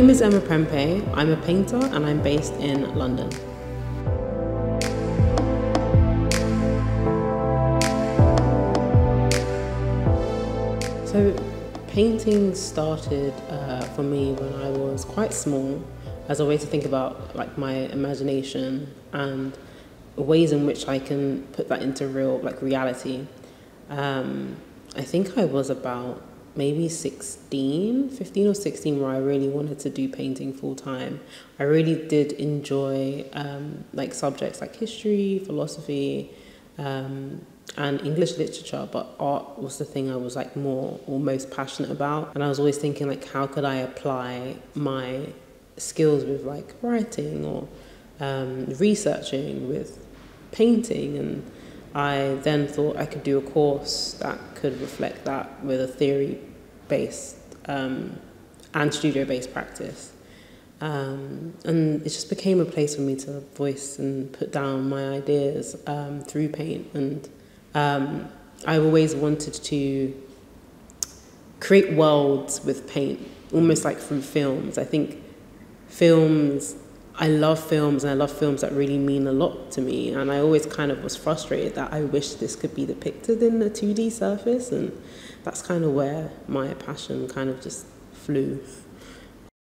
name is Emma Prempeh. I'm a painter and I'm based in London. So painting started for me when I was quite small as a way to think about like my imagination and ways in which I can put that into reality. I think I was about maybe 15 or 16 where I really wanted to do painting full time. I really did enjoy like subjects like history, philosophy, and English literature, but art was the thing I was like more or most passionate about. And I was always thinking like, how could I apply my skills with like writing or researching with painting? And I then thought I could do a course that could reflect that with a theory-based and studio-based practice. And it just became a place for me to voice and put down my ideas through paint. And I've always wanted to create worlds with paint, almost like through films. I think I love films, and I love films that really mean a lot to me. And I always kind of was frustrated that I wish this could be depicted in a 2D surface. And that's kind of where my passion kind of just flew.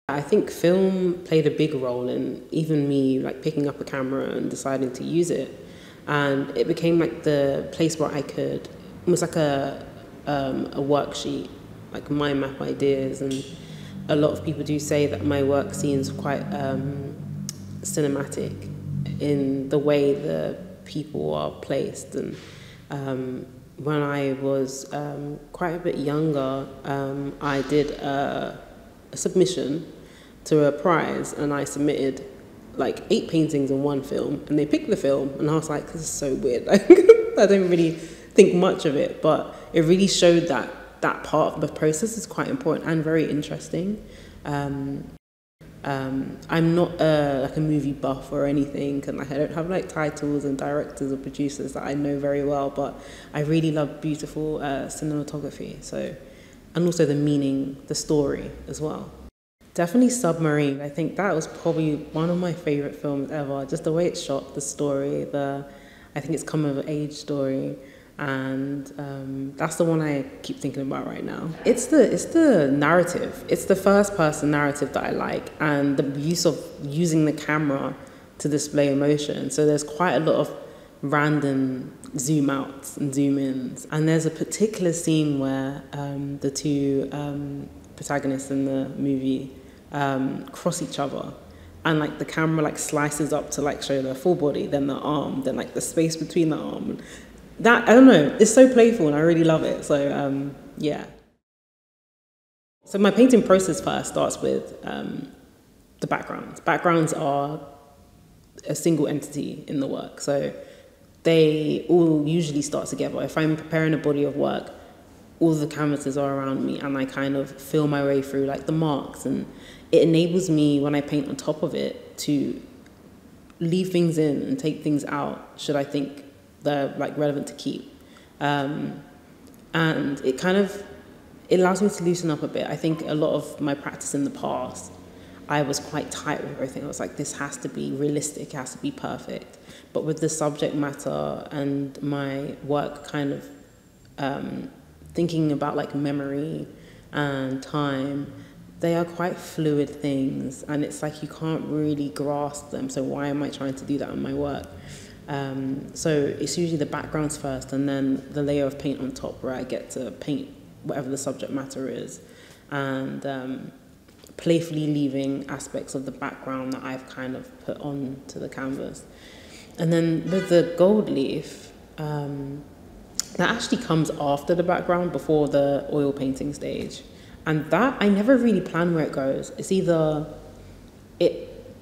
I think film played a big role in even me like picking up a camera and deciding to use it. And it became like the place where I could, almost like a worksheet, like mind map ideas. And a lot of people do say that my work seems quite cinematic in the way the people are placed. And when I was quite a bit younger, I did a submission to a prize, and I submitted like 8 paintings in one film, and they picked the film, and I was like, this is so weird. I don't really think much of it, but it really showed that that part of the process is quite important and very interesting. I'm not like a movie buff or anything, and like I don't have like titles and directors or producers that I know very well, but I really love beautiful cinematography. So, and also the meaning, the story as well. Definitely Submarine. I think that was probably one of my favorite films ever. Just the way it's shot, the story, I think it's coming of age story. And that's the one I keep thinking about right now. It's the narrative. It's the first person narrative that I like, and the use of using the camera to display emotion. So there's quite a lot of random zoom outs and zoom ins. And there's a particular scene where the two protagonists in the movie cross each other. And like the camera like slices up to like show their full body, then the arm, then like the space between the arm. That, I don't know, it's so playful and I really love it. So, yeah. So my painting process first starts with the backgrounds. Backgrounds are a single entity in the work. So they all usually start together. If I'm preparing a body of work, all the canvases are around me, and I kind of feel my way through like the marks. And it enables me, when I paint on top of it, to leave things in and take things out, should I think they're like relevant to keep. And it allows me to loosen up a bit. I think a lot of my practice in the past, I was quite tight with everything. I was like, this has to be realistic, it has to be perfect. But with the subject matter and my work kind of thinking about like memory and time, they are quite fluid things, and it's like you can't really grasp them. So why am I trying to do that in my work? So it's usually the backgrounds first, and then the layer of paint on top, where I get to paint whatever the subject matter is, and playfully leaving aspects of the background that I've kind of put on to the canvas. And then with the gold leaf, that actually comes after the background, before the oil painting stage. And that, I never really plan where it goes. It's either,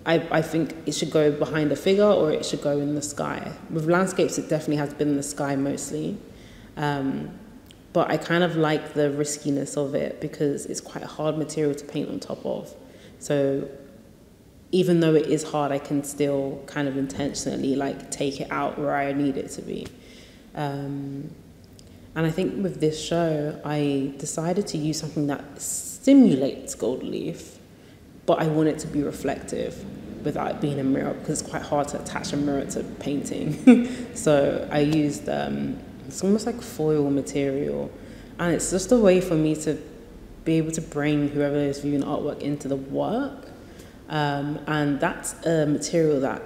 I think it should go behind a figure, or it should go in the sky. With landscapes, it definitely has been in the sky mostly. But I kind of like the riskiness of it, because it's quite a hard material to paint on top of. So even though it is hard, I can still kind of intentionally like take it out where I need it to be. And I think with this show, I decided to use something that simulates gold leaf, but I want it to be reflective without it being a mirror, because it's quite hard to attach a mirror to painting. So I used, it's almost like foil material, and it's just a way for me to be able to bring whoever is viewing artwork into the work. And that's a material that,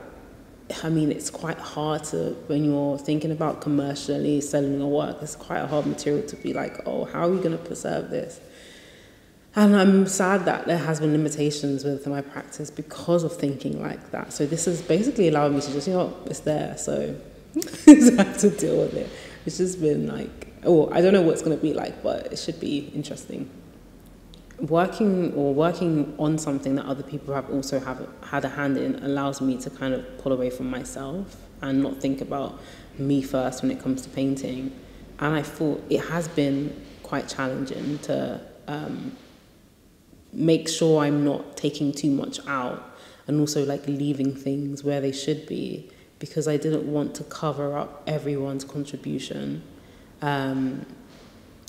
I mean, it's quite hard to, when you're thinking about commercially selling your work, it's quite a hard material to be like, oh, how are we going to preserve this? And I'm sad that there has been limitations with my practice because of thinking like that. So this has basically allowed me to just, it's there, so I have to deal with it. It's just been like, I don't know what it's going to be like, but it should be interesting. Working on something that other people have also had a hand in allows me to kind of pull away from myself and not think about me first when it comes to painting. And I thought it has been quite challenging to make sure I'm not taking too much out and also like leaving things where they should be, because I didn't want to cover up everyone's contribution. And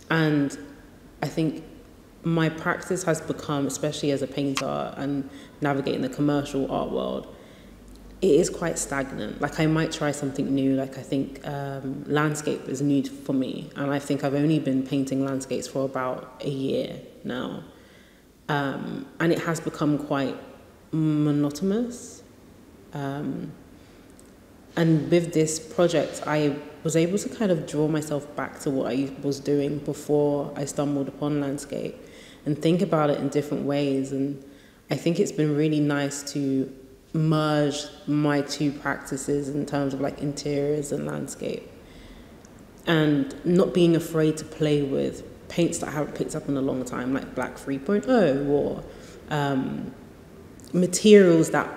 I think my practice has become, especially as a painter and navigating the commercial art world, it is quite stagnant. Like I might try something new. Like I think landscape is new for me, and I think I've only been painting landscapes for about a year now. And it has become quite monotonous. And with this project, I was able to kind of draw myself back to what I was doing before I stumbled upon landscape and think about it in different ways. And I think it's been really nice to merge my two practices in terms of like interiors and landscape, and not being afraid to play with paints that I haven't picked up in a long time, like Black 3.0, or materials that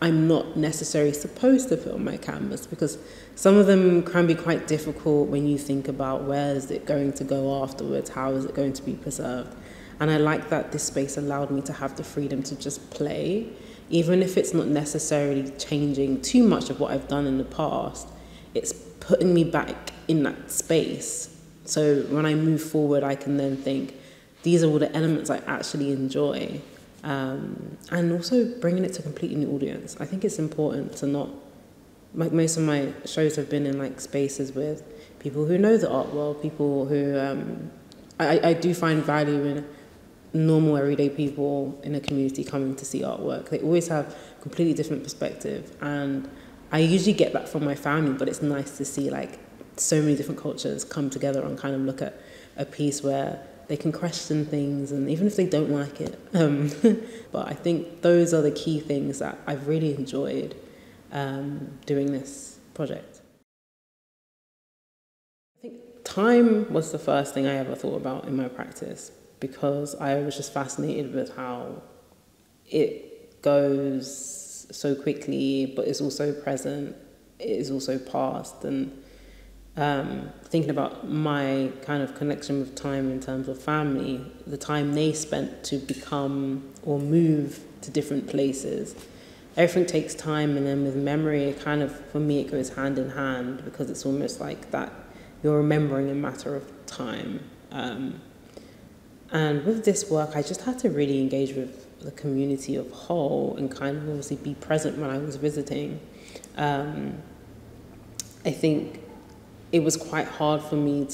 I'm not necessarily supposed to put on my canvas, because some of them can be quite difficult when you think about where is it going to go afterwards, how is it going to be preserved. And I like that this space allowed me to have the freedom to just play, even if it's not necessarily changing too much of what I've done in the past. It's putting me back in that space. So when I move forward, I can then think, these are all the elements I actually enjoy. And also bringing it to a completely new audience. I think it's important to not, like most of my shows have been in like spaces with people who know the art world, people who, I do find value in normal everyday people in a community coming to see artwork. They always have a completely different perspective. And I usually get that from my family, but it's nice to see like so many different cultures come together and kind of look at a piece where they can question things, and even if they don't like it. But I think those are the key things that I've really enjoyed doing this project. I think time was the first thing I ever thought about in my practice, because I was just fascinated with how it goes so quickly, but it's also present, it is also past, and thinking about my kind of connection with time in terms of family, the time they spent to become or move to different places. Everything takes time, and then with memory, it kind of, for me, it goes hand in hand, because it's almost like that you're remembering a matter of time. And with this work, I just had to really engage with the community of whole and kind of obviously be present when I was visiting. I think it was quite hard for me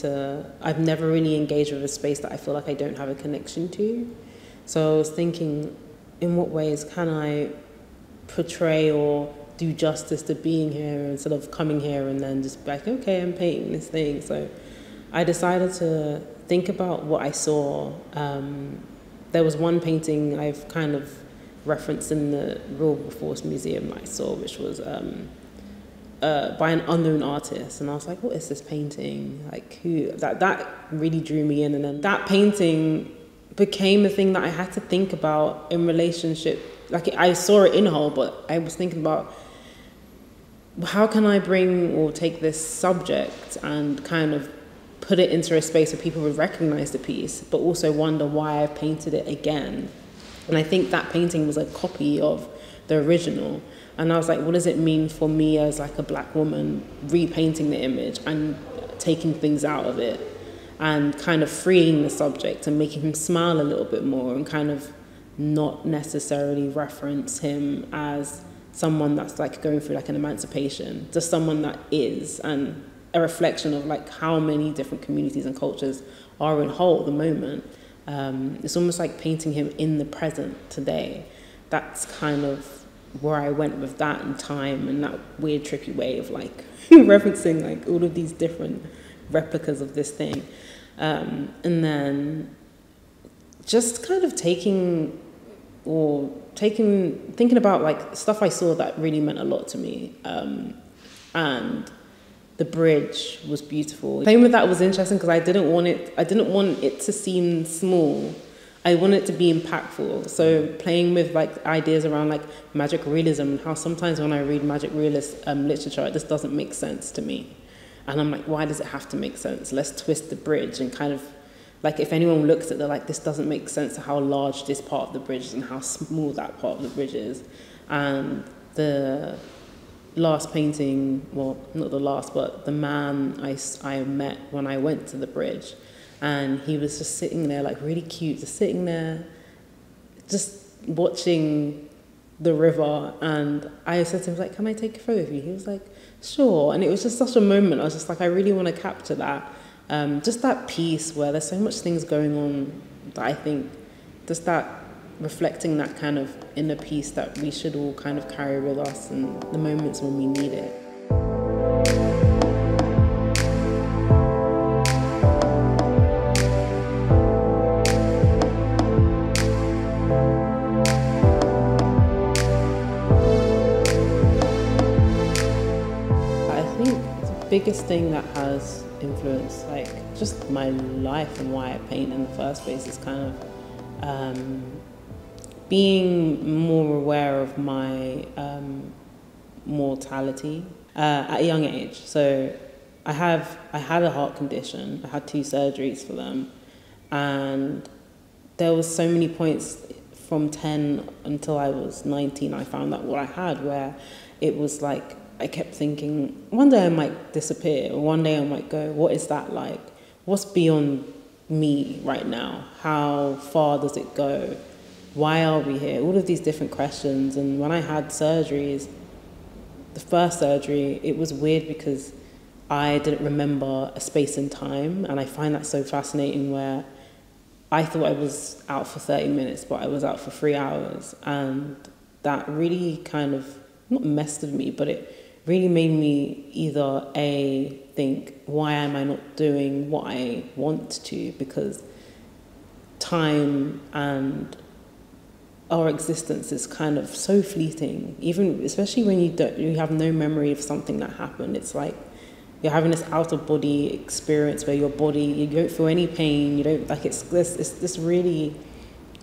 I've never really engaged with a space that I feel like I don't have a connection to. So I was thinking, in what ways can I portray or do justice to being here instead of coming here and then just be like, okay, I'm painting this thing. So I decided to think about what I saw. There was one painting I've kind of referenced in the Royal Wilberforce Museum that I saw, which was by an unknown artist, and I was like, what is this painting? Like, who? That really drew me in, and then that painting became a thing that I had to think about in relationship. Like, I saw it in Hull, but I was thinking about how can I bring or take this subject and kind of put it into a space where people would recognize the piece, but also wonder why I painted it again. And I think that painting was a copy of the original. And I was like, what does it mean for me as like a black woman repainting the image and taking things out of it and kind of freeing the subject and making him smile a little bit more and kind of not necessarily reference him as someone that's like going through like an emancipation, just someone that is, and a reflection of like how many different communities and cultures are in whole at the moment. It's almost like painting him in the present today. That's kind of where I went with that in time, and that weird trippy way of like referencing like all of these different replicas of this thing. And then just kind of thinking about like stuff I saw that really meant a lot to me. And the bridge was beautiful. Playing with that was interesting because I didn't want it to seem small. I want it to be impactful. So playing with like ideas around like magic realism, and how sometimes when I read magic realist literature, it just doesn't make sense to me. And I'm like, why does it have to make sense? Let's twist the bridge and kind of, like, if anyone looks at it, they're like, this doesn't make sense to how large this part of the bridge is and how small that part of the bridge is. And the last painting, well, not the last, but the man I met when I went to the bridge, and he was just sitting there, like really cute, just sitting there, just watching the river. And I said to him, like, can I take a photo of you? He was like, sure. And it was just such a moment. I was just like, I really want to capture that. Just that piece where there's so much things going on that I think just that reflecting that kind of inner peace that we should all kind of carry with us in the moments when we need it. I think the biggest thing that has influenced like just my life and why I paint in the first place is kind of being more aware of my mortality at a young age. So I had a heart condition. I had 2 surgeries for them, and there was so many points from 10 until I was 19. I found out what I had, where it was like I kept thinking, one day I might disappear, or one day I might go, what is that like? What's beyond me right now? How far does it go? Why are we here? All of these different questions. And when I had surgeries, the first surgery, it was weird because I didn't remember a space and time. And I find that so fascinating, where I thought I was out for 30 minutes, but I was out for 3 hours. And that really kind of, not messed with me, but it really made me either A, think, why am I not doing what I want to? Because time and our existence is kind of so fleeting, even especially when you have no memory of something that happened. It's like you're having this out of body experience where your body, you don't feel any pain, you don't, like, it's this really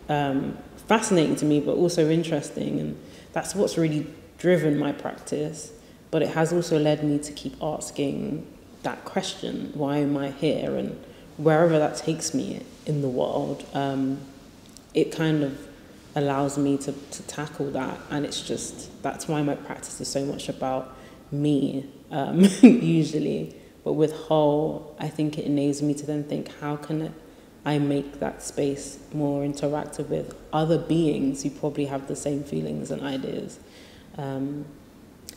fascinating to me, but also interesting. And that's what's really driven my practice. But it has also led me to keep asking that question, why am I here? And wherever that takes me in the world, it kind of allows me to tackle that. And it's just, that's why my practice is so much about me, usually. But with whole, I think it enables me to then think, how can I make that space more interactive with other beings who probably have the same feelings and ideas?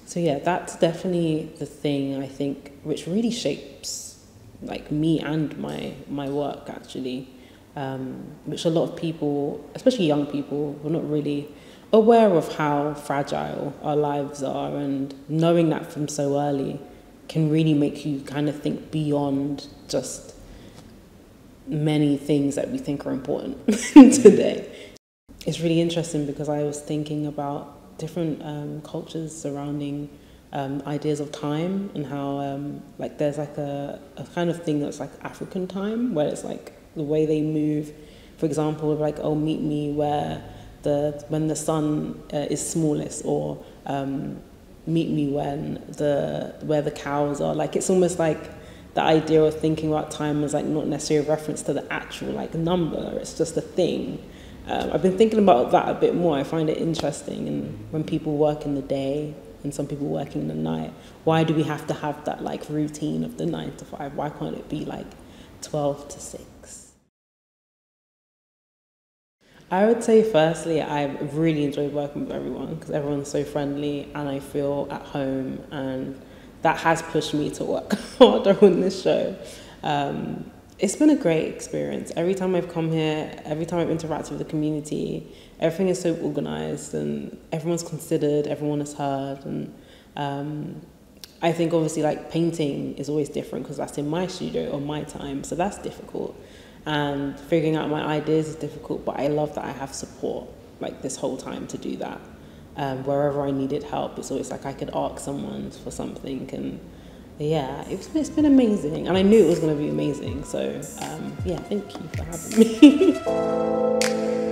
So yeah, that's definitely the thing, I think, which really shapes like me and my work, actually, which a lot of people, especially young people, are not really aware of how fragile our lives are, and knowing that from so early can really make you kind of think beyond just many things that we think are important today. It's really interesting because I was thinking about different cultures surrounding ideas of time, and how like there's like a kind of thing that's like African time, where it's like the way they move, for example, like, oh, meet me where when the sun is smallest, or meet me when where the cows are. Like, it's almost like the idea of thinking about time as like not necessarily a reference to the actual like number, it's just a thing. I've been thinking about that a bit more. I find it interesting. And when people work in the day and some people work in the night, why do we have to have that like routine of the 9 to 5? Why can't it be like 12 to 6? I would say firstly, I've really enjoyed working with everyone because everyone's so friendly and I feel at home, and that has pushed me to work harder on this show. It's been a great experience. Every time I've come here, every time I've interacted with the community, everything is so organized and everyone's considered, everyone is heard. And I think obviously like painting is always different because that's in my studio or my time, so that's difficult. And figuring out my ideas is difficult, but I love that I have support like this whole time to do that. Wherever I needed help, it's always like I could ask someone for something, and yeah, it's been amazing, and I knew it was going to be amazing. So yeah, thank you for having me.